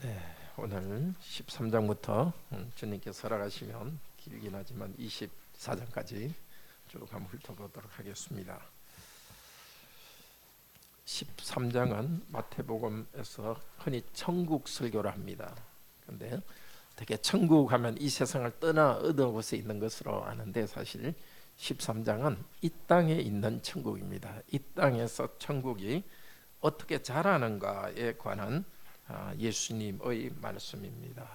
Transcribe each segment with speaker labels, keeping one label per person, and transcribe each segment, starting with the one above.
Speaker 1: 네, 오늘 13장부터 주님께서 허락하시면 길긴 하지만 24장까지 쭉 한번 훑어보도록 하겠습니다. 13장은 마태복음에서 흔히 천국 설교를 합니다. 그런데 되게 천국 하면 이 세상을 떠나 어느 곳에 있는 것으로 아는데 사실 13장은 이 땅에 있는 천국입니다. 이 땅에서 천국이 어떻게 자라는가에 관한 예수님의 말씀입니다.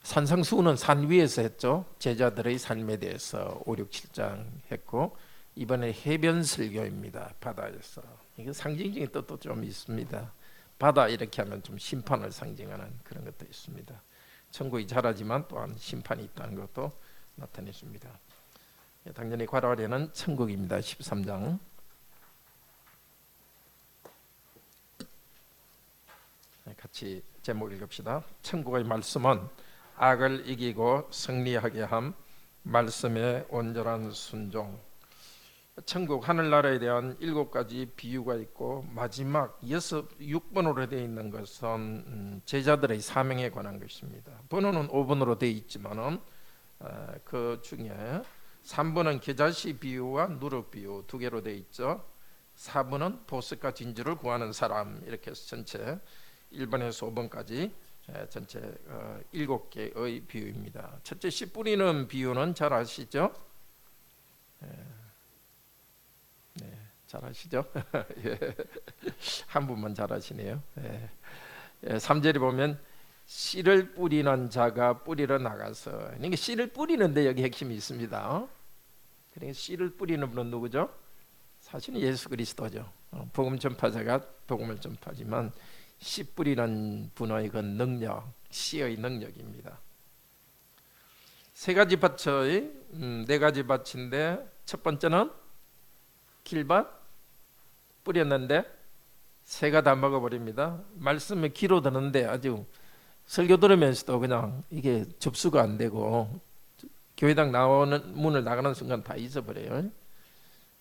Speaker 1: 산상수훈은 산 위에서 했죠. 제자들의 삶에 대해서 5, 6, 7장 했고 이번에 해변 설교입니다. 바다에서. 이게 상징적인 뜻도 좀 있습니다. 바다 이렇게 하면 좀 심판을 상징하는 그런 것도 있습니다. 천국이 자라지만 또한 심판이 있다는 것도 나타냈습니다. 당연히 관할에는 천국입니다. 13장. 같이 제목 읽읍시다. 천국의 말씀은 악을 이기고 승리하게 함, 말씀의 온전한 순종. 천국 하늘나라에 대한 7가지 비유가 있고 마지막 6번으로 되어 있는 것은 제자들의 사명에 관한 것입니다. 번호는 5번으로 되어 있지만은 그 중에 3번은 겨자씨 비유와 누룩 비유 2개로 되어 있죠. 4번은 보석과 진주를 구하는 사람, 이렇게 해서 전체 1번에서 5번까지 전체 7개의 비유입니다. 첫째 씨 뿌리는 비유는 잘 아시죠? 네, 잘 아시죠? 예. 한 분만 잘 아시네요. 3절에 보면 씨를 뿌리는 자가 뿌리러 나가서, 그러니까 씨를 뿌리는데 여기 핵심이 있습니다. 그러니까 씨를 뿌리는 분은 누구죠? 사실은 예수 그리스도죠. 복음 전파자가 복음을 전파지만 씨 뿌리는 분의 그 능력, 씨의 능력입니다. 3가지 밭의 4가지 밭인데 첫 번째는 길밭 뿌렸는데 새가 다 먹어버립니다. 말씀에 귀로 드는데 아주 설교 들으면서도 그냥 이게 접수가 안 되고 교회당 나오는 문을 나가는 순간 다 잊어버려요.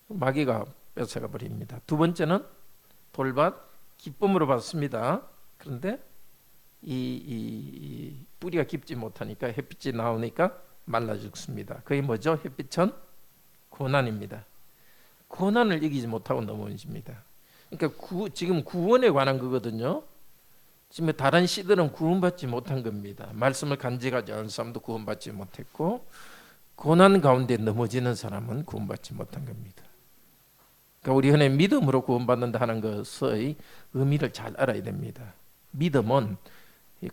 Speaker 1: 마귀가 뺏어가 버립니다. 두 번째는 돌밭 기쁨으로 받습니다. 그런데 이 뿌리가 깊지 못하니까 햇빛이 나오니까 말라 죽습니다. 그게 뭐죠? 햇빛은 고난입니다. 고난을 이기지 못하고 넘어집니다. 그러니까 지금 구원에 관한 거거든요. 지금 다른 씨들은 구원받지 못한 겁니다. 말씀을 간직하지 않은 사람도 구원받지 못했고 고난 가운데 넘어지는 사람은 구원받지 못한 겁니다. 그러니까 우리 흔히 믿음으로 구원받는다 하는 것의 의미를 잘 알아야 됩니다. 믿음은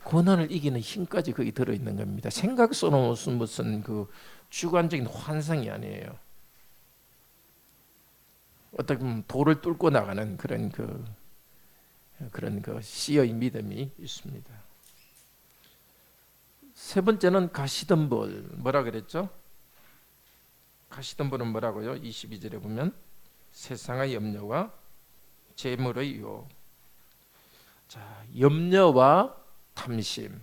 Speaker 1: 고난을 이기는 힘까지 거기 들어있는 겁니다. 생각 속은 무슨 그 주관적인 환상이 아니에요. 어떻게 보면 돌을 뚫고 나가는 그런 그 씨의 믿음이 있습니다. 세 번째는 가시덤불. 뭐라 그랬죠? 가시덤불은 뭐라고요? 22절에 보면 세상의 염려와 재물의 유혹. 자, 염려와 탐심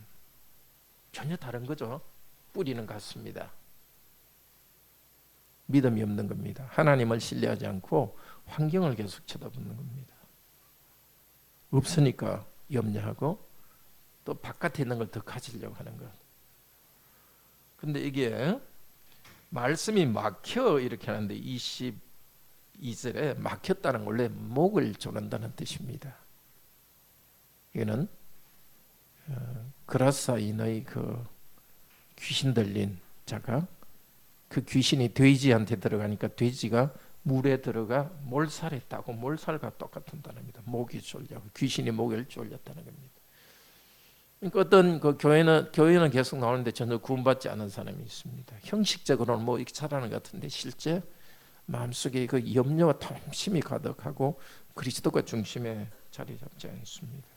Speaker 1: 전혀 다른 거죠. 뿌리는 같습니다. 믿음이 없는 겁니다. 하나님을 신뢰하지 않고 환경을 계속 쳐다보는 겁니다. 없으니까 염려하고 또 바깥에 있는 걸 더 가지려고 하는 것. 근데 이게 말씀이 막혀 이렇게 하는데 22절에 막혔다는 원래 목을 조른다는 뜻입니다. 이거는 그라사인의 그 귀신 들린 자가 그 귀신이 돼지한테 들어가니까 돼지가 물에 들어가 몰살했다고, 몰살과 똑같은 단어입니다. 목이 졸려, 귀신이 목을 졸렸다는 겁니다. 그러니까 어떤 그 교회는 계속 나오는데 전혀 구원받지 않은 사람이 있습니다. 형식적으로는 뭐 이렇게 잘하는 것 같은데 실제 마음속에 그 염려와 탐심이 가득하고 그리스도가 중심에 자리 잡지 않습니다.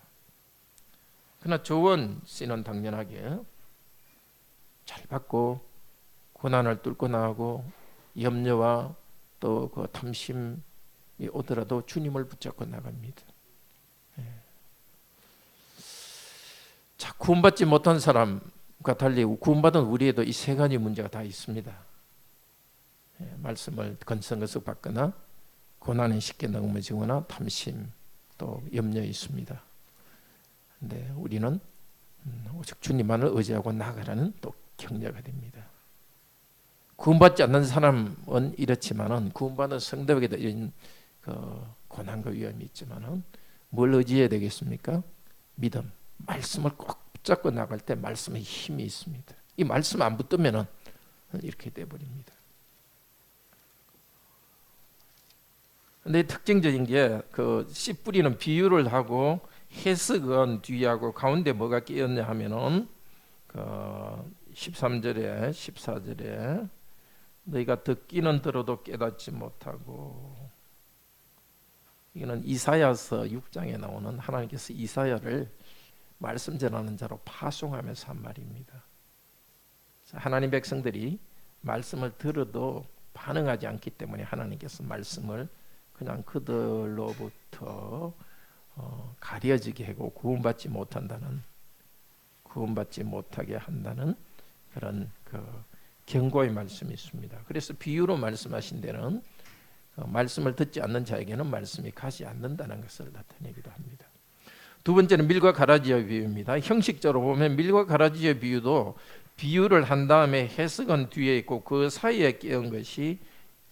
Speaker 1: 그러나 조원 씨는 당연하게 잘 받고 고난을 뚫고 나가고 염려와 또 그 탐심이 오더라도 주님을 붙잡고 나갑니다. 자, 구원받지 못한 사람과 달리 구원받은 우리에도 이 3가지 문제가 다 있습니다. 말씀을 건성건성 받거나 고난에 쉽게 넘어지거나 탐심 또 염려 있습니다. 근데 우리는 오직 주님만을 의지하고 나가라는 또 격려가 됩니다. 구원받지 않는 사람은 이렇지만은 구원받은 성도에게도 이런 고난과 위험이 있지만은 뭘 의지해야 되겠습니까? 믿음, 말씀을 꼭 붙잡고 나갈 때 말씀에 힘이 있습니다. 이 말씀 안 붙으면은 이렇게 돼버립니다. 근데 특징적인 게 그 씨 뿌리는 비유를 하고 해석은 뒤하고 가운데 뭐가 끼었냐 하면은 그 13절에 14절에 너희가 듣기는 들어도 깨닫지 못하고, 이거는 이사야서 6장에 나오는 하나님께서 이사야를 말씀 전하는 자로 파송하면서 한 말입니다. 하나님 백성들이 말씀을 들어도 반응하지 않기 때문에 하나님께서 말씀을 그냥 그들로부터 가려지게 하고 구원받지 못하게 한다는 그런 경고의 말씀이 있습니다. 그래서 비유로 말씀하신 데는 말씀을 듣지 않는 자에게는 말씀이 가지 않는다는 것을 나타내기도 합니다. 두 번째는 밀과 가라지의 비유입니다. 형식적으로 보면 밀과 가라지의 비유도 비유를 한 다음에 해석은 뒤에 있고 그 사이에 끼운 것이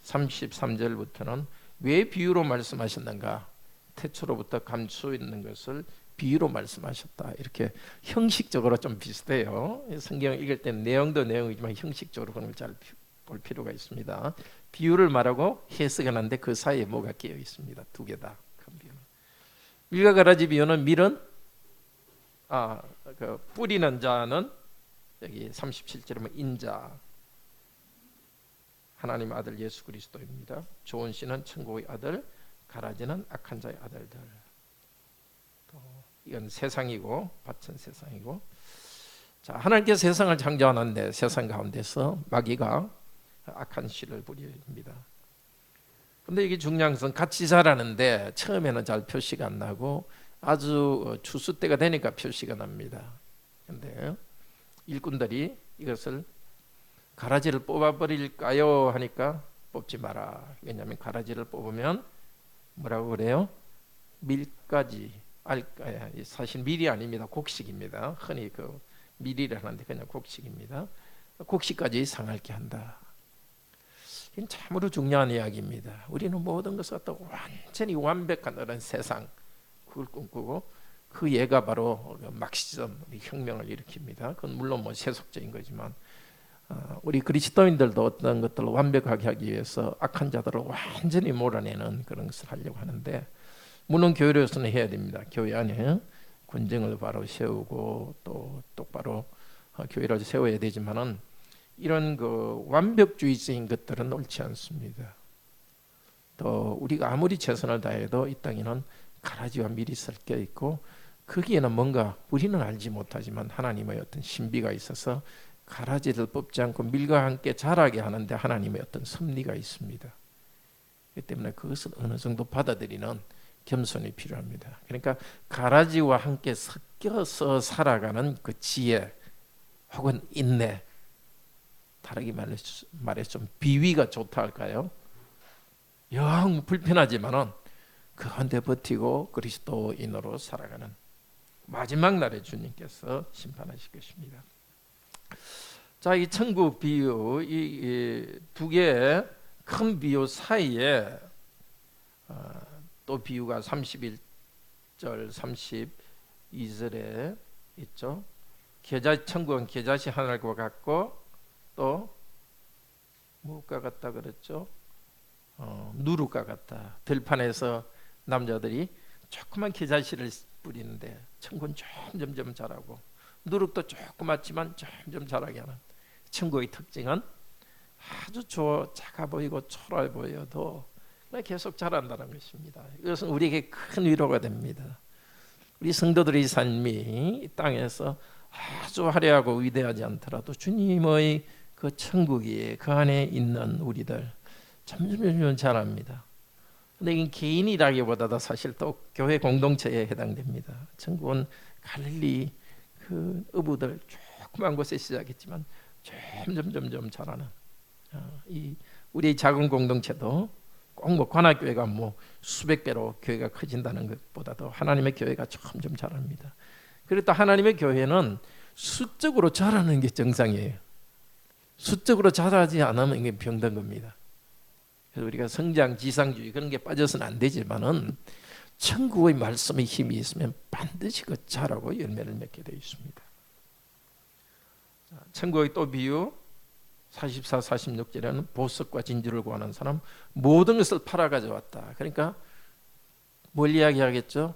Speaker 1: 33절부터는 왜 비유로 말씀하셨는가? 태초로부터 감추어 있는 것을 비유로 말씀하셨다. 이렇게 형식적으로 좀 비슷해요. 성경을 읽을 때는 내용도 내용이지만 형식적으로 그런 걸 잘 볼 필요가 있습니다. 비유를 말하고 해석을 하는데 그 사이에 뭐가 끼어 있습니다. 두 개 다. 큰 비유는. 밀과 가라지 비유는 밀은 뿌리는 자는 여기 37절에 보면 인자, 하나님 아들 예수 그리스도입니다. 좋은 씨는 천국의 아들, 가라지는 악한 자의 아들들. 또 이건 세상이고 밭은 세상이고. 자, 하나님께서 세상을 창조하는데 세상 가운데서 마귀가 악한 씨를 뿌립니다. 근데 이게 중요한 것은 같이 자라는데 처음에는 잘 표시가 안 나고 아주 추수 때가 되니까 표시가 납니다. 근데 일꾼들이 이것을 가라지를 뽑아버릴까요? 하니까 뽑지 마라. 왜냐하면 가라지를 뽑으면 뭐라고 그래요? 밀가지, 사실 밀이 아닙니다. 곡식입니다. 흔히 밀이를 하는데 그냥 곡식입니다. 곡식까지 상하게 한다. 이건 참으로 중요한 이야기입니다. 우리는 모든 것을 갖다 완전히 완벽한 그런 세상 그걸 꿈꾸고 그 예가 바로 막시즘, 혁명을 일으킵니다. 그건 물론 세속적인 거지만 우리 그리스도인들도 어떤 것들을 완벽하게 하기 위해서 악한 자들을 완전히 몰아내는 그런 것을 하려고 하는데, 물론 교회로서는 해야 됩니다. 교회 안에 군정을 바로 세우고 또 똑바로 교회를 세워야 되지만은 이런 완벽주의적인 것들은 옳지 않습니다. 또 우리가 아무리 최선을 다해도 이 땅에는 가라지와 밀이 섞여 있고 거기에는 뭔가 우리는 알지 못하지만 하나님의 어떤 신비가 있어서 가라지를 뽑지 않고 밀과 함께 자라게 하는데 하나님의 어떤 섭리가 있습니다. 그렇기 때문에 그것을 어느 정도 받아들이는 겸손이 필요합니다. 그러니까 가라지와 함께 섞여서 살아가는 그 지혜 혹은 인내, 다르게 말해 좀 비위가 좋다 할까요? 영 불편하지만은 그 한데 버티고 그리스도인으로 살아가는 마지막 날에 주님께서 심판하실 것입니다. 자, 이 천국 비유, 이 두 개의 큰 비유 사이에 또 비유가 31절, 32절에 있죠. 천국은 겨자씨 하늘과 같고 또 무엇과 같다 그랬죠? 누룩과 같다. 들판에서 남자들이 조그만 겨자씨를 뿌리는데 천국은 점점 자라고 누룩도 조그맣지만 점점 자라게 하는 천국의 특징은 아주 작아 보이고 초라해 보여도 계속 자란다는 것입니다. 이것은 우리에게 큰 위로가 됩니다. 우리 성도들의 삶이 이 땅에서 아주 화려하고 위대하지 않더라도 주님의 그 천국이 그 안에 있는 우리들 점점 자랍니다. 근데 이건 개인이라기보다도 사실 또 교회 공동체에 해당됩니다. 천국은 갈릴리 그 어부들 조그만 곳에 시작했지만 점점 자라는 이 우리의 작은 공동체도 꼭 관악교회가 수백 배로 교회가 커진다는 것보다도 하나님의 교회가 점점 자랍니다. 그리고 또 하나님의 교회는 수적으로 자라는 게 정상이에요. 수적으로 자라지 않으면 이게 병든 겁니다. 그래서 우리가 성장, 지상주의 그런 게 빠져서는 안 되지만은 천국의 말씀의 힘이 있으면 반드시 그 자라고 열매를 맺게 되어 있습니다. 천국의 또 비유 44, 46절에는 보석과 진주를 구하는 사람 모든 것을 팔아 가져왔다. 그러니까 뭘 이야기하겠죠?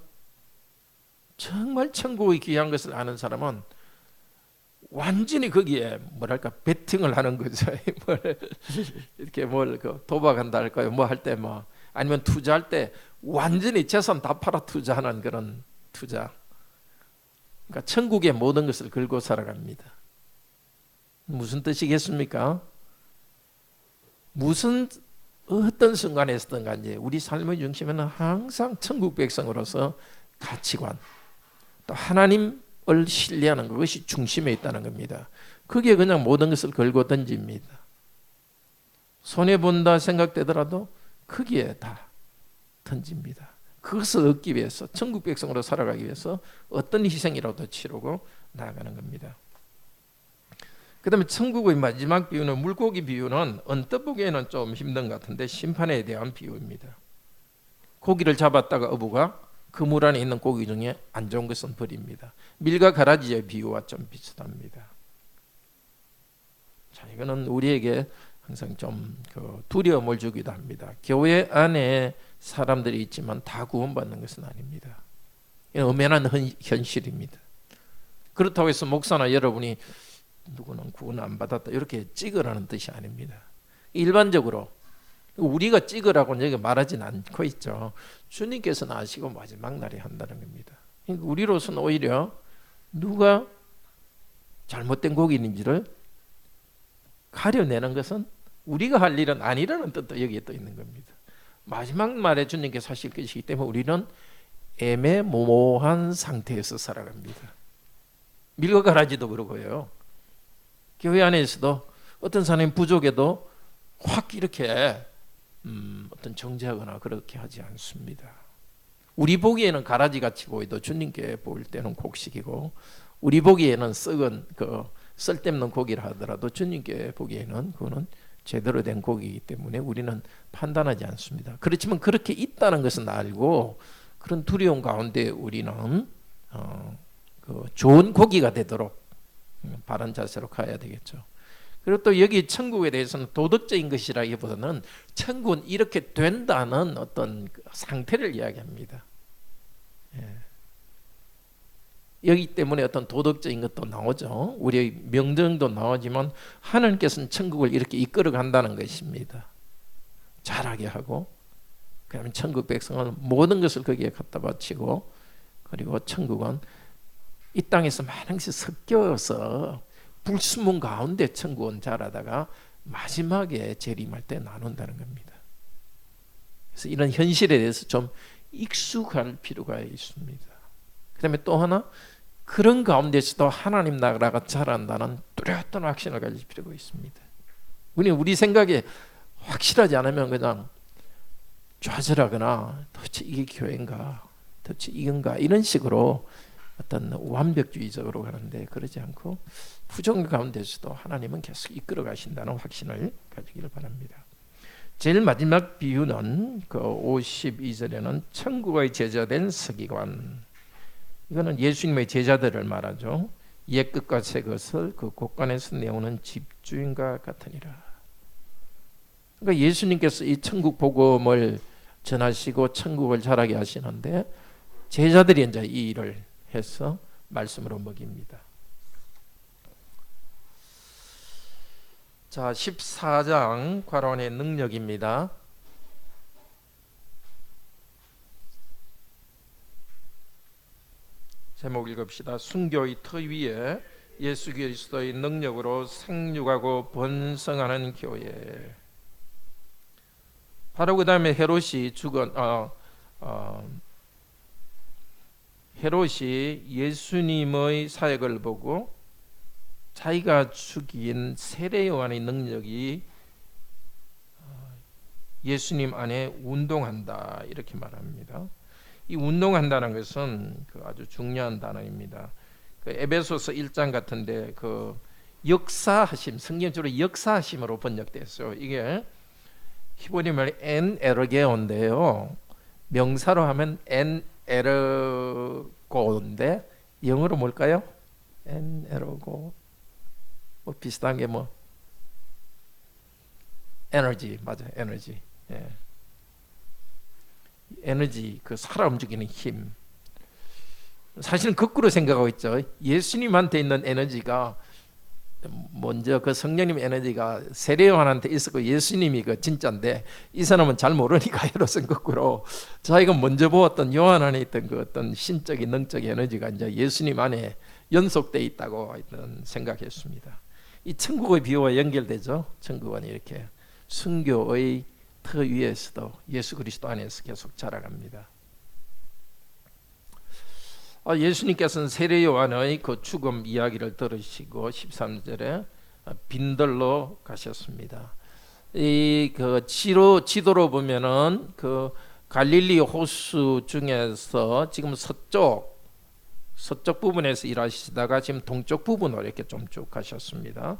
Speaker 1: 정말 천국의 귀한 것을 아는 사람은 완전히 거기에 뭐랄까 베팅을 하는 거죠. 이렇게 뭘 도박한다 할까요? 뭐 할 때 뭐 아니면 투자할 때 완전히 재산 다 팔아 투자하는 그런 투자. 그러니까 천국의 모든 것을 걸고 살아갑니다. 무슨 뜻이겠습니까? 어떤 순간에서든 간지 우리 삶의 중심에는 항상 천국 백성으로서 가치관, 또 하나님을 신뢰하는 그것이 중심에 있다는 겁니다. 그게 그냥 모든 것을 걸고 던집니다. 손해본다 생각되더라도 거기에 다 던집니다. 그것을 얻기 위해서, 천국 백성으로 살아가기 위해서 어떤 희생이라도 치르고 나아가는 겁니다. 그 다음에 천국의 마지막 비유는 물고기 비유는 언뜻 보기에는 좀 힘든 것 같은데 심판에 대한 비유입니다. 고기를 잡았다가 어부가 그 물 안에 있는 고기 중에 안 좋은 것은 버립니다. 밀과 가라지의 비유와 좀 비슷합니다. 자, 이거는 우리에게 항상 좀 두려움을 주기도 합니다. 교회 안에 사람들이 있지만 다 구원받는 것은 아닙니다. 이건 엄연한 현실입니다. 그렇다고 해서 목사나 여러분이 누구는 구원 안 받았다 이렇게 찍으라는 뜻이 아닙니다. 일반적으로 우리가 찍으라고 여기 말하진 않고 있죠. 주님께서는 아시고 마지막 날에 한다는 겁니다. 우리로서는 오히려 누가 잘못된 고기인지를 가려내는 것은 우리가 할 일은 아니라는 뜻도 여기에 또 있는 겁니다. 마지막 날에 주님께서 하실 것이기 때문에 우리는 애매모호한 상태에서 살아갑니다. 밀과 가라지도 그러고요. 교회 안에서도 어떤 사람이 부족해도 확 이렇게 어떤 정죄하거나 그렇게 하지 않습니다. 우리 보기에는 가라지같이 보여도 주님께 볼 때는 곡식이고, 우리 보기에는 썩은 쓸데없는 고기를 하더라도 주님께 보기에는 그거는 제대로 된 고기이기 때문에 우리는 판단하지 않습니다. 그렇지만 그렇게 있다는 것은 알고 그런 두려움 가운데 우리는 좋은 고기가 되도록 바른 자세로 가야 되겠죠. 그리고 또 여기 천국에 대해서는 도덕적인 것이라기보다는 천국은 이렇게 된다는 어떤 상태를 이야기합니다. 여기 때문에 어떤 도덕적인 것도 나오죠. 우리의 명령도 나오지만 하나님께서는 천국을 이렇게 이끌어 간다는 것입니다. 잘하게 하고, 그러면 천국 백성은 모든 것을 거기에 갖다 바치고, 그리고 천국은 이 땅에서 많은 것이 섞여서 불순물 가운데 천국은 자라다가 마지막에 재림할 때 나눈다는 겁니다. 그래서 이런 현실에 대해서 좀 익숙할 필요가 있습니다. 그 다음에 또 하나, 그런 가운데서도 하나님 나라가 자란다는 뚜렷한 확신을 가질 필요가 있습니다. 우리 생각에 확실하지 않으면 그냥 좌절하거나 도대체 이게 교회인가, 도대체 이건가 이런 식으로 어떤 완벽주의적으로 가는데, 그러지 않고 부정 가운데서도 하나님은 계속 이끌어 가신다는 확신을 가지기를 바랍니다. 제일 마지막 비유는 52절에는 천국의 제자된 서기관, 이거는 예수님의 제자들을 말하죠. 옛 것과 새 것을 그 곳간에서 내오는 집주인과 같으니라. 그러니까 예수님께서 이 천국 복음을 전하시고 천국을 자라게 하시는데 제자들이 이제 이 일을 해서 말씀으로 먹입니다. 자, 14장 과론의 능력입니다. 제목 읽읍시다. 순교의 터 위에 예수 그리스도의 능력으로 생육하고 번성하는 교회. 바로 그 다음에 헤롯이 예수님의 사역을 보고 자기가 죽인 세례 요한의 능력이 예수님 안에 운동한다 이렇게 말합니다. 이 운동한다는 것은 아주 중요한 단어입니다. 그 에베소서 1장 같은데 그 역사하심, 성경적으로 역사하심으로 번역됐어요. 이게 히브리 말 엔 에르게온데요. 명사로 하면 엔 에르고인데 영어로 뭘까요? 엔 에르고 뭐 비슷한 게 뭐 에너지 맞아요. 에너지. 예. 에너지 그 살아 움직이는 힘. 사실은 거꾸로 생각하고 있죠. 예수님한테 있는 에너지가 먼저 그 성령님 에너지가 세례 요한한테 있었고 예수님이 그 진짜인데 이 사람은 잘 모르니까 이로선 거꾸로 자기가 먼저 보았던 요한 안에 있던 그 어떤 신적인 능적인 에너지가 이제 예수님 안에 연속돼 있다고 생각했습니다. 이 천국의 비유와 연결되죠. 천국은 이렇게 순교의 터 위에서도 예수 그리스도 안에서 계속 자라갑니다. 예수님께서는 세례 요한의 그 죽음 이야기를 들으시고 13절에 빈들로 가셨습니다. 이 그 지도로 보면은 그 갈릴리 호수 중에서 지금 서쪽 부분에서 일하시다가 지금 동쪽 부분으로 이렇게 좀 쭉 가셨습니다.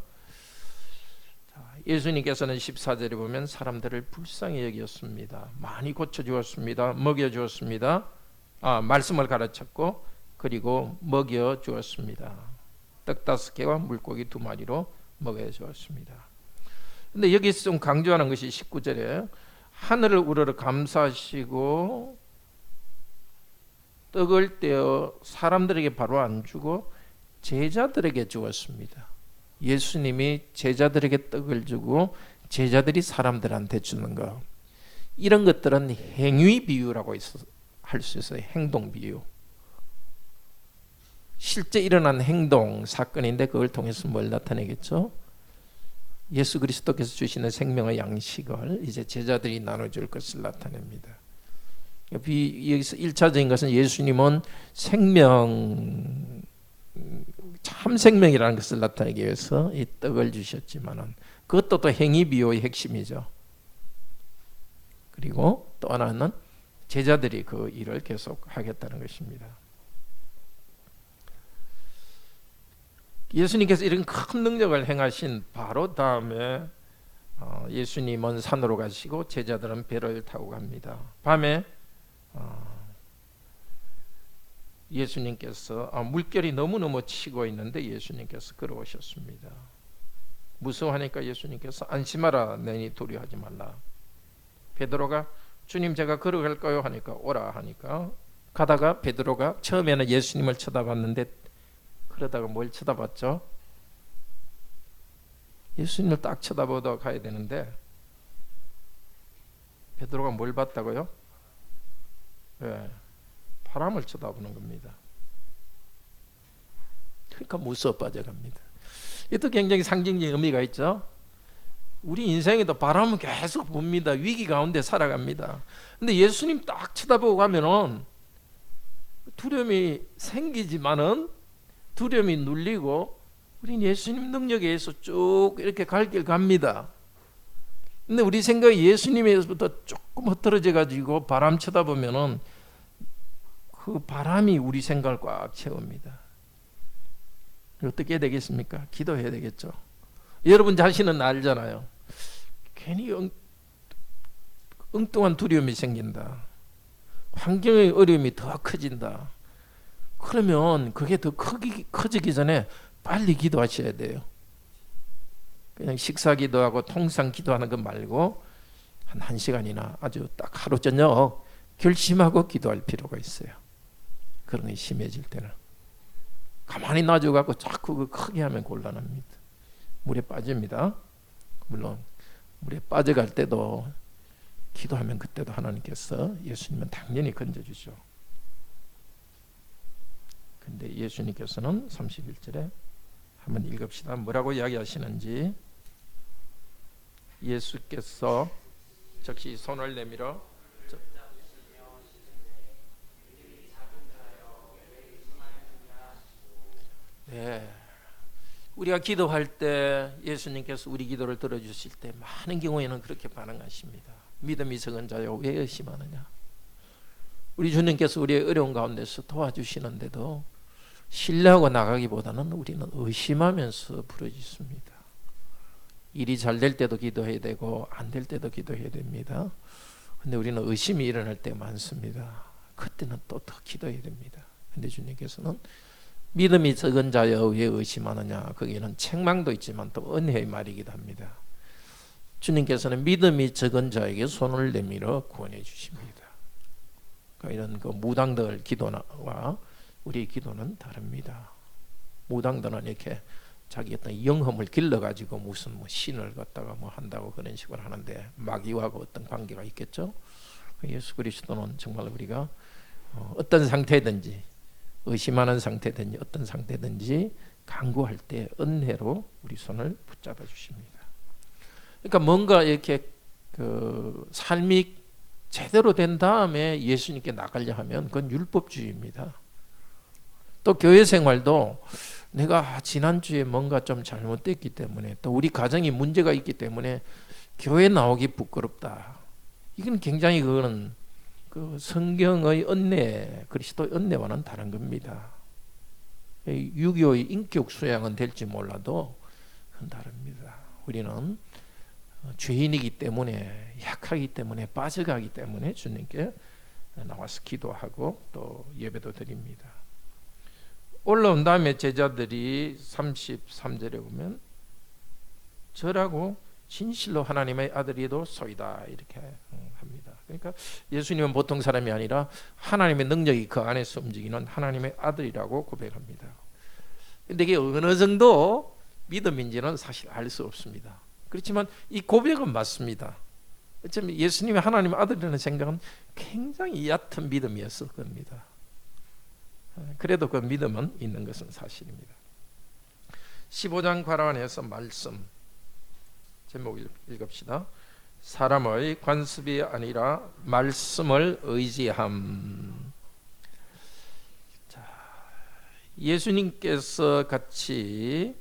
Speaker 1: 예수님께서는 14절에 보면 사람들을 불쌍히 여겼습니다. 많이 고쳐주었습니다. 먹여주었습니다. 말씀을 가르쳤고 그리고 먹여주었습니다. 떡 5개와 물고기 2마리로 먹여주었습니다. 근데 여기서 좀 강조하는 것이 19절에 하늘을 우러러 감사하시고 떡을 떼어 사람들에게 바로 안 주고 제자들에게 주었습니다. 예수님이 제자들에게 떡을 주고 제자들이 사람들한테 주는 것, 이런 것들은 행위 비유라고 할 수 있어요. 행동 비유. 실제 일어난 행동 사건인데 그걸 통해서 뭘 나타내겠죠? 예수 그리스도께서 주시는 생명의 양식을 이제 제자들이 나눠줄 것을 나타냅니다. 여기서 1차적인 것은 예수님은 참 생명이라는 것을 나타내기 위해서 이 떡을 주셨지만은 그것도 또 행위 비유의 핵심이죠. 그리고 또 하나는 제자들이 그 일을 계속 하겠다는 것입니다. 예수님께서 이런 큰 능력을 행하신 바로 다음에 예수님은 산으로 가시고 제자들은 배를 타고 갑니다. 밤에 예수님께서 물결이 너무너무 치고 있는데 예수님께서 걸어오셨습니다. 무서워하니까 예수님께서 안심하라, 너희 두려워하지 말라. 베드로가 주님 제가 걸어갈까요? 하니까 오라 하니까 가다가 베드로가 처음에는 예수님을 쳐다봤는데 그러다가 뭘 쳐다봤죠? 예수님을 딱 쳐다보다 가야 되는데 베드로가 뭘 봤다고요? 네, 바람을 쳐다보는 겁니다. 그러니까 무서워 빠져갑니다. 이것도 굉장히 상징적인 의미가 있죠. 우리 인생에도 바람은 계속 봅니다. 위기 가운데 살아갑니다. 근데 예수님 딱 쳐다보고 가면은 두려움이 생기지만은 두려움이 눌리고 우린 예수님 능력에 의해서 쭉 이렇게 갈 길 갑니다. 근데 우리 생각이 예수님에서부터 조금 흐트러져 가지고 바람 쳐다보면은 그 바람이 우리 생각을 꽉 채웁니다. 어떻게 해야 되겠습니까? 기도해야 되겠죠. 여러분 자신은 알잖아요. 괜히 엉뚱한 두려움이 생긴다. 환경의 어려움이 더 커진다. 그러면 그게 더 커지기 전에 빨리 기도하셔야 돼요. 그냥 식사 기도하고 통상 기도하는 것 말고 한 1시간이나 아주 딱 하루 저녁 결심하고 기도할 필요가 있어요. 그런 게 심해질 때는. 가만히 놔줘갖고 자꾸 그 크게 하면 곤란합니다. 물에 빠집니다. 물론 물에 빠져갈 때도 기도하면 그때도 하나님께서 예수님은 당연히 건져주죠. 근데 예수님께서는 31절에 한번 읽읍시다. 뭐라고 이야기하시는지. 예수께서 즉시 손을 내밀어 네. 우리가 기도할 때 예수님께서 우리 기도를 들어주실 때 많은 경우에는 그렇게 반응하십니다. 믿음이 적은 자여 왜 의심하느냐. 우리 주님께서 우리의 어려운 가운데서 도와주시는데도 신뢰하고 나가기보다는 우리는 의심하면서 부르짖습니다. 일이 잘 될 때도 기도해야 되고 안 될 때도 기도해야 됩니다. 근데 우리는 의심이 일어날 때가 많습니다. 그때는 또 더 기도해야 됩니다. 근데 주님께서는 믿음이 적은 자여 왜 의심하느냐, 거기에는 책망도 있지만 또 은혜의 말이기도 합니다. 주님께서는 믿음이 적은 자에게 손을 내밀어 구원해 주십니다. 그러니까 이런 그 무당들 기도와 우리 기도는 다릅니다. 무당들은 이렇게 자기 어떤 영험을 길러가지고 무슨 뭐 신을 갖다가 뭐 한다고 그런 식으로 하는데 마귀하고 어떤 관계가 있겠죠? 예수 그리스도는 정말 우리가 어떤 상태든지 의심하는 상태든지 어떤 상태든지 간구할 때 은혜로 우리 손을 붙잡아 주십니다. 그러니까 뭔가 이렇게 그 삶이 제대로 된 다음에 예수님께 나가려 하면 그건 율법주의입니다. 또 교회 생활도 내가 지난주에 뭔가 좀 잘못됐기 때문에 또 우리 가정이 문제가 있기 때문에 교회 나오기 부끄럽다. 이건 굉장히 그거는 그 성경의 은혜, 그리스도의 은혜와는 다른 겁니다. 유교의 인격 수양은 될지 몰라도 그건 다릅니다. 우리는 죄인이기 때문에 약하기 때문에 빠져가기 때문에 주님께 나와서 기도하고 또 예배도 드립니다. 올라온 다음에 제자들이 33절에 보면 저라고 진실로 하나님의 아들이도 소이다 이렇게 합니다. 그러니까 예수님은 보통 사람이 아니라 하나님의 능력이 그 안에서 움직이는 하나님의 아들이라고 고백합니다. 근데 이게 어느 정도 믿음인지는 사실 알 수 없습니다. 그렇지만 이 고백은 맞습니다. 어쩌면 예수님이 하나님의 아들이라는 생각은 굉장히 얕은 믿음이었을 겁니다. 그래도 그 믿음은 있는 것은 사실입니다. 15장 관원에서 말씀 제목 읽읍시다. 사람의 관습이 아니라 말씀을 의지함. 자, 예수님께서 같이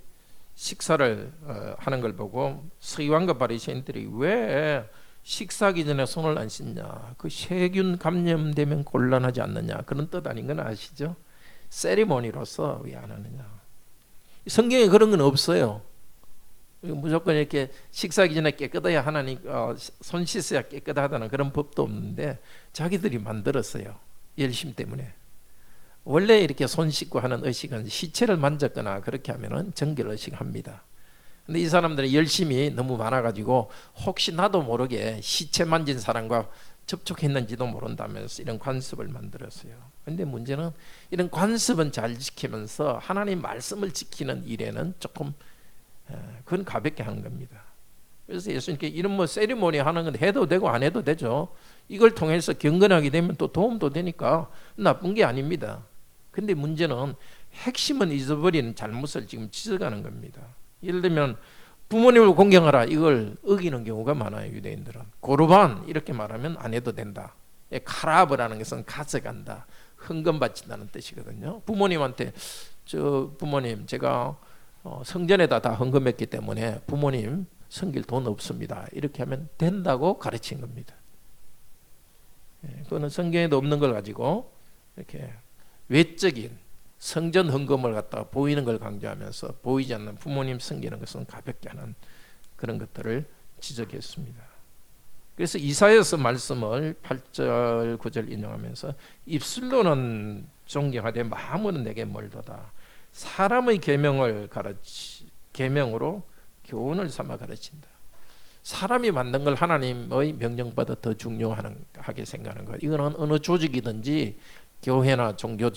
Speaker 1: 식사를 하는 걸 보고 서기관과 바리새인들이 왜 식사하기 전에 손을 안 씻냐, 그 세균 감염되면 곤란하지 않느냐, 그런 뜻 아닌 건 아시죠? 세리머니로서 왜 안 하느냐. 성경에 그런 건 없어요. 무조건 이렇게 식사하기 전에 깨끗해야 하나님 손 씻어야 깨끗하다는 그런 법도 없는데 자기들이 만들었어요. 열심 때문에. 원래 이렇게 손 씻고 하는 의식은 시체를 만졌거나 그렇게 하면은 정결 의식합니다. 근데 이 사람들이 열심히 너무 많아가지고 혹시 나도 모르게 시체 만진 사람과 접촉했는지도 모른다면서 이런 관습을 만들었어요. 근데 문제는 이런 관습은 잘 지키면서 하나님 말씀을 지키는 일에는 조금 그건 가볍게 하는 겁니다. 그래서 예수님께 이런 뭐 세리머니 하는 건 해도 되고 안 해도 되죠. 이걸 통해서 경건하게 되면 또 도움도 되니까 나쁜 게 아닙니다. 근데 문제는 핵심은 잊어버리는 잘못을 지금 찢어가는 겁니다. 예를 들면 부모님을 공경하라 이걸 어기는 경우가 많아요. 유대인들은 고르반 이렇게 말하면 안 해도 된다. 카라브라는 것은 가져간다, 헌금 바친다는 뜻이거든요. 부모님한테 저 부모님 제가 성전에다 다 헌금했기 때문에 부모님 섬길 돈 없습니다 이렇게 하면 된다고 가르친 겁니다. 그거는 성경에도 없는 걸 가지고 이렇게 외적인 성전 헌금을 갖다가 보이는 걸 강조하면서 보이지 않는 부모님 섬기는 것은 가볍게 하는 그런 것들을 지적했습니다. 그래서 이사야서 말씀을 8절 9절 인용하면서 입술로는 존경하되 마음으로는 내게 멀도다. 사람의 계명으로 교훈을 삼아 가르친다. 사람이 만든 걸 하나님의 명령보다 더 중요하게 생각하는 것. 이거는 어느 조직이든지 교회나 종교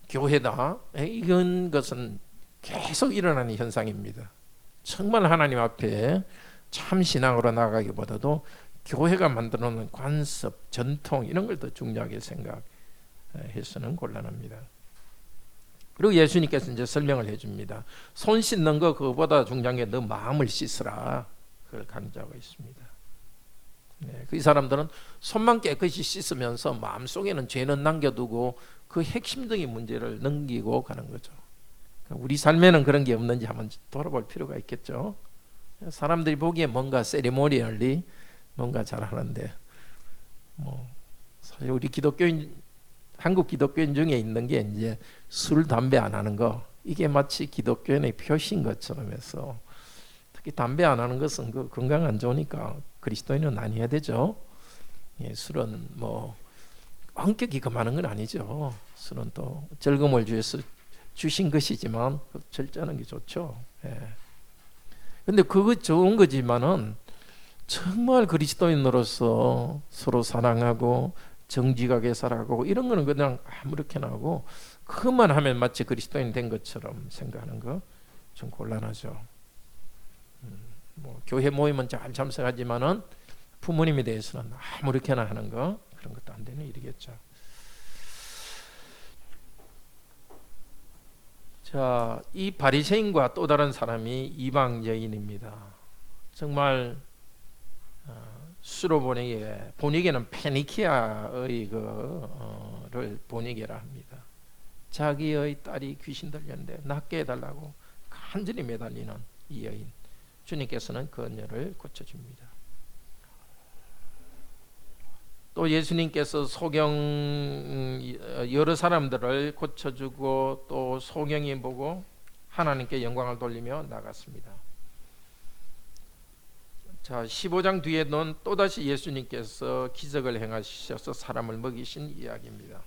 Speaker 1: 교회다 이런 것은 계속 일어나는 현상입니다. 정말 하나님 앞에 참 신앙으로 나가기보다도 교회가 만들어놓은 관습, 전통 이런 걸 더 중요하게 생각해서는 곤란합니다. 그리고 예수님께서 이제 설명을 해줍니다. 손 씻는 거 그거보다 중요한 게 너 마음을 씻으라. 그걸 강조하고 있습니다. 그 사람들은 손만 깨끗이 씻으면서 마음속에는 죄는 남겨두고 그 핵심적인 문제를 넘기고 가는 거죠. 우리 삶에는 그런 게 없는지 한번 돌아볼 필요가 있겠죠. 사람들이 보기에 뭔가 세리머니얼리 뭔가 잘하는데 뭐 사실 우리 기독교인 한국 기독교인 중에 있는 게 이제 술, 담배 안 하는 거, 이게 마치 기독교인의 표시인 것처럼 해서, 특히 담배 안 하는 것은 그 건강 안 좋으니까 그리스도인은 안 해야 되죠. 예, 술은 뭐 엄격히 금하는 건 아니죠. 술은 또 즐거움을 위해서 주신 것이지만 절제하는 게 좋죠. 예. 근데 그거 좋은 거지만은 정말 그리스도인으로서 서로 사랑하고 정직하게 살아가고 이런 거는 그냥 아무렇게나 하고, 그것만 하면 마치 그리스도인 된 것처럼 생각하는 거 좀 곤란하죠. 뭐 교회 모임은 잘 참석하지만은 부모님에 대해서는 아무렇게나 하는 거, 그런 것도 안 되는 일이겠죠. 자, 이 바리새인과 또 다른 사람이 이방 여인입니다. 정말 수로 본익에는 페니키아의 를 본익이라 합니다. 자기의 딸이 귀신 들렸는데 낫게 해달라고 간절히 매달리는 이 여인, 주님께서는 그 언녀를 고쳐줍니다. 또 예수님께서 여러 사람들을 고쳐주고 또 소경이 보고 하나님께 영광을 돌리며 나갔습니다. 자, 15장 뒤에는 또다시 예수님께서 기적을 행하셔서 사람을 먹이신 이야기입니다.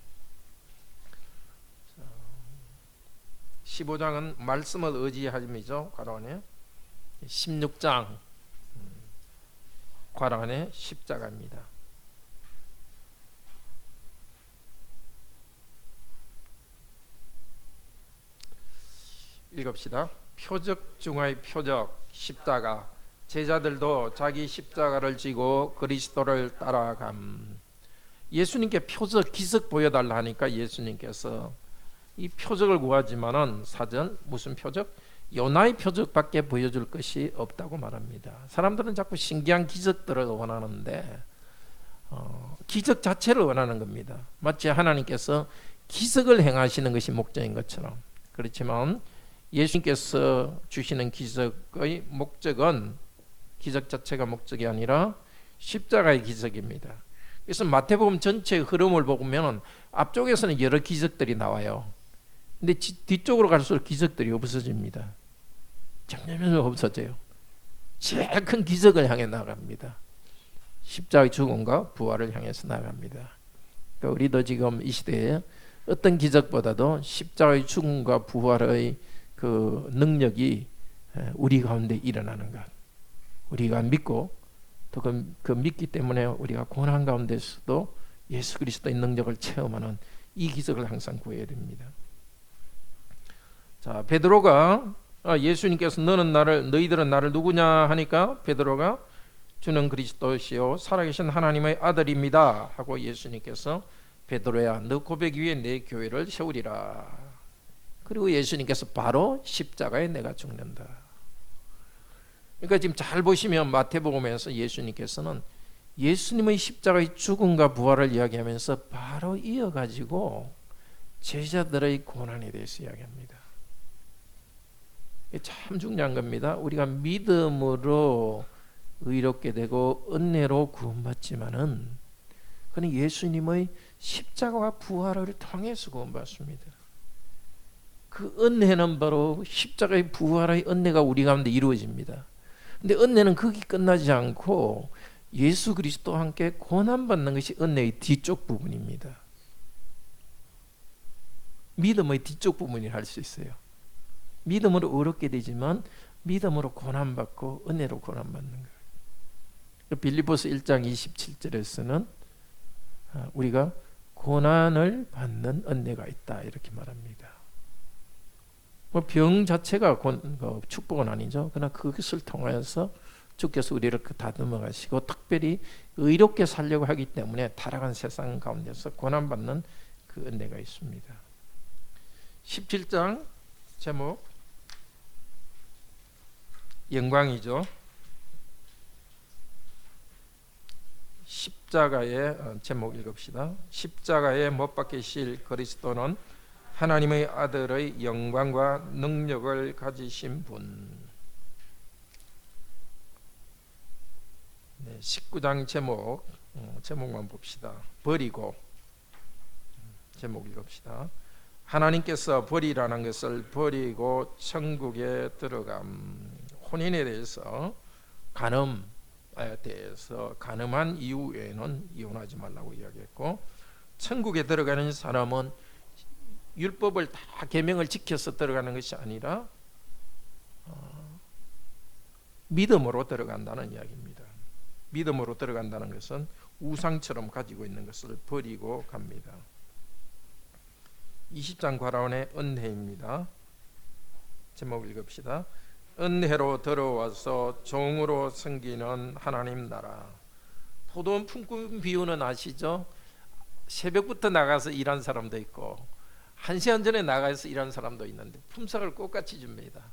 Speaker 1: 15장은 말씀을 의지함이죠. 괄호 안에 16장 괄호 안에 십자가입니다. 읽읍시다. 표적 중의 표적 십자가, 제자들도 자기 십자가를 지고 그리스도를 따라감. 예수님께 표적 기적 보여달라 하니까 예수님께서 이 표적을 구하지만은 사전 무슨 표적? 요나의 표적밖에 보여줄 것이 없다고 말합니다. 사람들은 자꾸 신기한 기적들을 원하는데 기적 자체를 원하는 겁니다. 마치 하나님께서 기적을 행하시는 것이 목적인 것처럼. 그렇지만 예수님께서 주시는 기적의 목적은 기적 자체가 목적이 아니라 십자가의 기적입니다. 그래서 마태복음 전체의 흐름을 보면 앞쪽에서는 여러 기적들이 나와요. 근데 뒤쪽으로 갈수록 기적들이 없어집니다. 점점 없어져요. 제일 큰 기적을 향해 나갑니다. 십자가의 죽음과 부활을 향해서 나갑니다. 그러니까 우리도 지금 이 시대에 어떤 기적보다도 십자가의 죽음과 부활의 그 능력이 우리 가운데 일어나는 것, 우리가 믿고 또 그 믿기 때문에 우리가 고난 가운데서도 예수 그리스도의 능력을 체험하는 이 기적을 항상 구해야 됩니다. 자, 베드로가 예수님께서 너희들은 나를 누구냐 하니까 베드로가 주는 그리스도시요 살아계신 하나님의 아들입니다 하고 예수님께서 베드로야 너 고백 위에 내 교회를 세우리라. 그리고 예수님께서 바로 십자가에 내가 죽는다. 그러니까 지금 잘 보시면 마태복음에서 예수님께서는 예수님의 십자가의 죽음과 부활을 이야기하면서 바로 이어가지고 제자들의 고난에 대해서 이야기합니다. 이게 참 중요한 겁니다. 우리가 믿음으로 의롭게 되고 은혜로 구원받지만은 그는 예수님의 십자가와 부활을 통해서 구원받습니다. 그 은혜는 바로 십자가의 부활의 은혜가 우리 가운데 이루어집니다. 근데 은혜는 거기 끝나지 않고 예수 그리스도와 함께 고난받는 것이 은혜의 뒤쪽 부분입니다. 믿음의 뒤쪽 부분이라 할 수 있어요. 믿음으로 어렵게 되지만 믿음으로 고난받고 은혜로 고난받는 거예요. 빌립보서 1장 27절에서는 우리가 고난을 받는 은혜가 있다 이렇게 말합니다. 병 자체가 축복은 아니죠. 그러나 그것을 통하여서 주께서 우리를 다듬어 가시고 특별히 의롭게 살려고 하기 때문에 타락한 세상 가운데서 고난받는 그 은혜가 있습니다. 17장 제목 영광이죠. 십자가의 제목 읽읍시다. 십자가에 못 박히실 그리스도는 하나님의 아들의 영광과 능력을 가지신 분. 19장 제목만 봅시다. 버리고. 제목 읽읍시다. 하나님께서 벌이라는 것을 버리고 천국에 들어감. 혼인에 대해서 간음에 대해서 간음한 이후에는 이혼하지 말라고 이야기했고, 천국에 들어가는 사람은 율법을 다 계명을 지켜서 들어가는 것이 아니라 믿음으로 들어간다는 이야기입니다. 믿음으로 들어간다는 것은 우상처럼 가지고 있는 것을 버리고 갑니다. 20장 과라원의 은혜입니다. 제목 읽읍시다. 은혜로 들어와서 종으로 섬기는 하나님 나라. 포도원 품꾼 비유는 아시죠? 새벽부터 나가서 일한 사람도 있고 1시간 전에 나가서 일한 사람도 있는데 품삯을 똑같이 줍니다.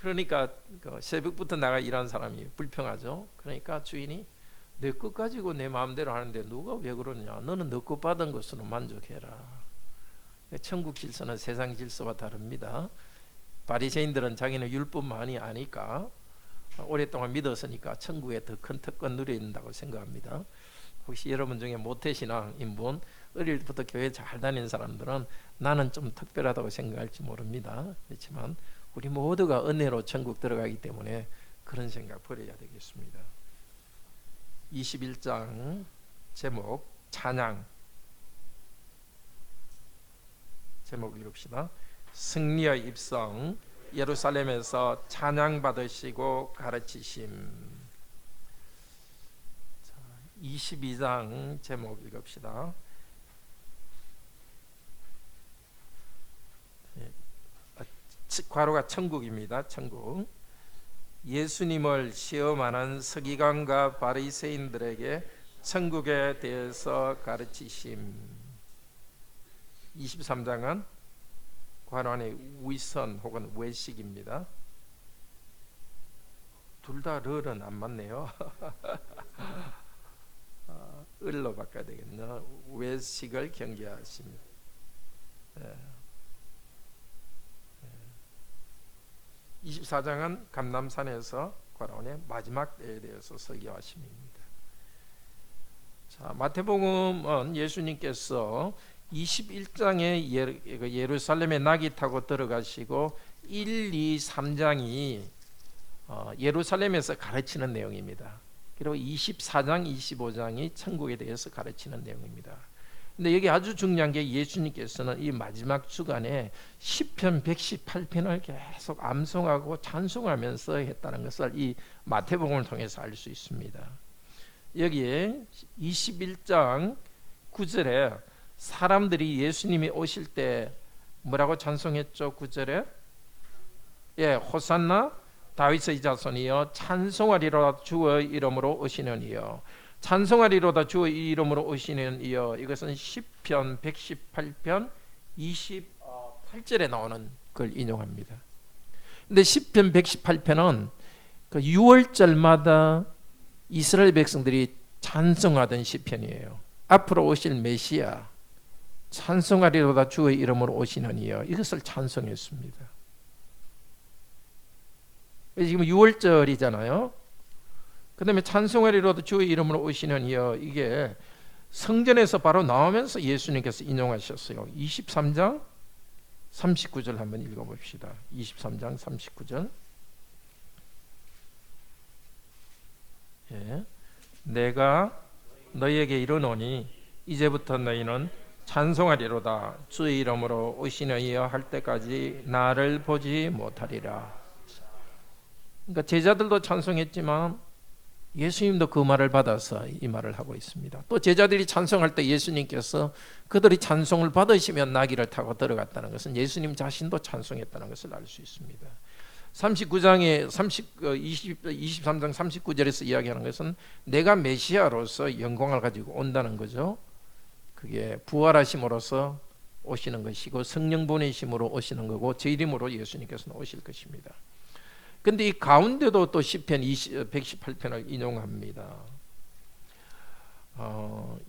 Speaker 1: 그러니까 새벽부터 나가 일한 사람이 불평하죠. 그러니까 주인이 내 것 가지고 내 마음대로 하는데 누가 왜 그러냐, 너는 너 것 받은 것으로 만족해라. 천국 질서는 세상 질서와 다릅니다. 바리새인들은 자기는 율법만이 아니까 오랫동안 믿었으니까 천국에 더 큰 특권 누려야 된다고 생각합니다. 혹시 여러분 중에 모태신앙 인분, 어릴 때부터 교회 잘 다니는 사람들은 나는 좀 특별하다고 생각할지 모릅니다. 그렇지만 우리 모두가 은혜로 천국 들어가기 때문에 그런 생각 버려야 되겠습니다. 21장 제목 찬양. 제목 읽읍시다. 승리의 입성. 예루살렘에서 찬양 받으시고 가르치심. 22장 제목 읽읍시다. 괄호가 천국입니다. 천국. 예수님을 시험하는 서기관과 바리새인들에게 천국에 대해서 가르치심. 23장은 관원의 위선 혹은 외식입니다. 둘 다 럴은 안 맞네요. 을로 바꿔야 되겠네요. 외식을 경계하십니다. 24장은 감람산에서 관원의 마지막 때에 대해서 설교하심입니다. 자, 마태복음은 예수님께서 21장에 예루살렘에 낙이 타고 들어가시고 1, 2, 3장이 예루살렘에서 가르치는 내용입니다. 그리고 24장, 25장이 천국에 대해서 가르치는 내용입니다. 근데 여기 아주 중요한 게 예수님께서는 이 마지막 주간에 시편 118편을 계속 암송하고 찬송하면서 했다는 것을 이 마태복음을 통해서 알 수 있습니다. 여기에 21장 9절에 사람들이 예수님이 오실 때 뭐라고 찬송했죠? 9절에 호산나 다윗의 자손이여 찬송하리로다 주의 이름으로 오시는 이여. 찬송하리로다 주의 이름으로 오시는 이여. 이것은 시편 118편 28절에 나오는 걸 인용합니다. 근데 시편 118편은 그 6월절마다 이스라엘 백성들이 찬송하던 시편이에요. 앞으로 오실 메시아 찬송하리로다 주의 이름으로 오시는 이여. 이것을 찬송했습니다. 지금 6월절이잖아요. 그 다음에 찬송하리로다 주의 이름으로 오시는 이여. 이게 성전에서 바로 나오면서 예수님께서 인용하셨어요. 23장 39절 한번 읽어봅시다. 23장 39절. 내가 너희에게 이르노니 이제부터 너희는 찬송하리로다 주의 이름으로 오시는 이여 할 때까지 나를 보지 못하리라. 그러니까 제자들도 찬송했지만 예수님도 그 말을 받아서 이 말을 하고 있습니다. 또 제자들이 찬송할 때 예수님께서 그들이 찬송을 받으시면 나귀를 타고 들어갔다는 것은 예수님 자신도 찬송했다는 것을 알 수 있습니다. 39장에 23장 39절에서 이야기하는 것은 내가 메시아로서 영광을 가지고 온다는 거죠. 그게 부활하심으로써 오시는 것이고 성령 보내심으로 오시는 거고 제 이름으로 예수님께서는 오실 것입니다. 근데 이 가운데도 또 시편 118편을 인용합니다.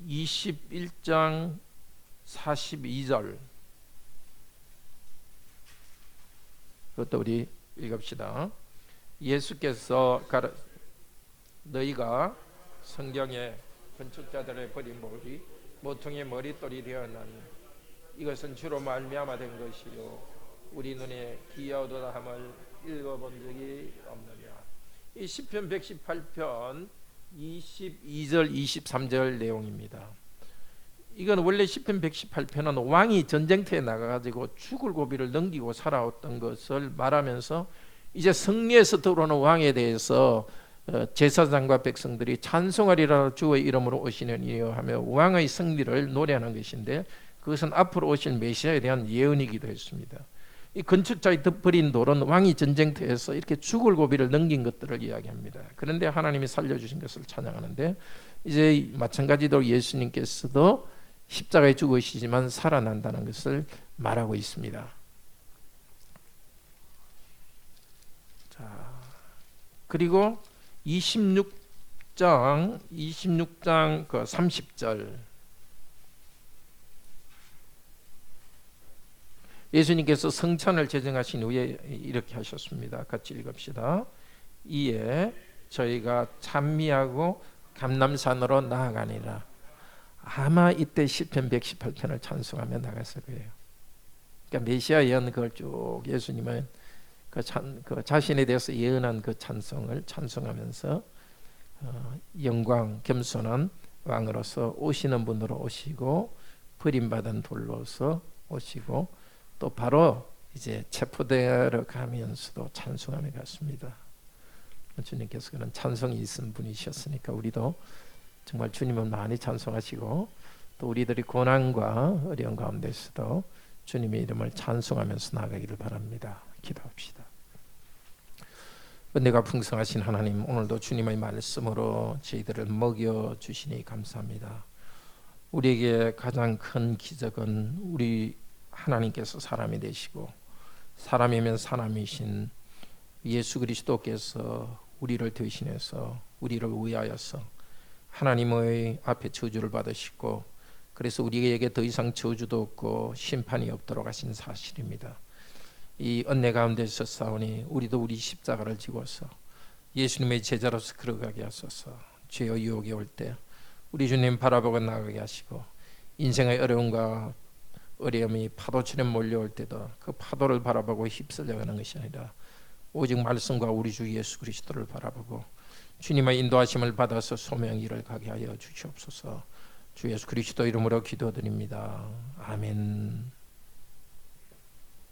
Speaker 1: 21장 42절. 그것도 우리 읽읍시다. 예수께서 너희가 성경에 건축자들의 버린 모리 모퉁이 머릿돌이 되었나니 이것은 주로 말미암아 된 것이요 우리 눈에 기여하도다 함을 읽어본 적이 없느냐. 이 시편 118편 22절 23절 내용입니다. 이건 원래 시편 118편은 왕이 전쟁터에 나가가지고 죽을 고비를 넘기고 살아왔던 것을 말하면서 이제 승리해서 들어오는 왕에 대해서 제사장과 백성들이 찬송하리라 주의 이름으로 오시는 이여 하며 왕의 승리를 노래하는 것인데, 그것은 앞으로 오실 메시아에 대한 예언이기도 했습니다. 이 건축자의 덧버린 돌은 왕이 전쟁터에서 이렇게 죽을 고비를 넘긴 것들을 이야기합니다. 그런데 하나님이 살려주신 것을 찬양하는데, 이제 마찬가지로 예수님께서도 십자가에 죽으시지만 살아난다는 것을 말하고 있습니다. 자, 그리고 26장 그 30절, 예수님께서 성찬을 제정하신 후에 이렇게 하셨습니다. 같이 읽읍시다. 이에 저희가 찬미하고 감람산으로 나아가니라. 아마 이때 시편 118편을 찬송하며 나갔을 거예요. 그러니까 메시아 예언 그걸 쭉 예수님은 그 자신에 대해서 예언한 그 찬송을 찬송하면서 영광 겸손한 왕으로서 오시는 분으로 오시고 버림받은 돌로서 오시고 또 바로 이제 체포되어 가면서도 찬송하며 갔습니다. 주님께서 그런 찬송이 있은 분이셨으니까 우리도 정말 주님은 많이 찬송하시고 또 우리들이 고난과 어려운 가운데서도 주님의 이름을 찬송하면서 나가기를 바랍니다. 기도합시다. 은혜가 풍성하신 하나님, 오늘도 주님의 말씀으로 저희들을 먹여주시니 감사합니다. 우리에게 가장 큰 기적은 우리 하나님께서 사람이 되시고 사람이면 사람이신 예수 그리스도께서 우리를 대신해서 우리를 위하여서 하나님의 앞에 저주를 받으시고, 그래서 우리에게 더 이상 저주도 없고 심판이 없도록 하신 사실입니다. 이 은혜 가운데서 싸우니 우리도 우리 십자가를 지고서 예수님의 제자로서 걸어가게 하소서. 죄의 유혹이 올 때 우리 주님 바라보고 나가게 하시고, 인생의 어려움과 어려움이 파도처럼 몰려올 때도 그 파도를 바라보고 휩쓸려가는 것이 아니라 오직 말씀과 우리 주 예수 그리스도를 바라보고 주님의 인도하심을 받아서 소명의 길을 가게 하여 주시옵소서. 주 예수 그리스도 이름으로 기도드립니다. 아멘.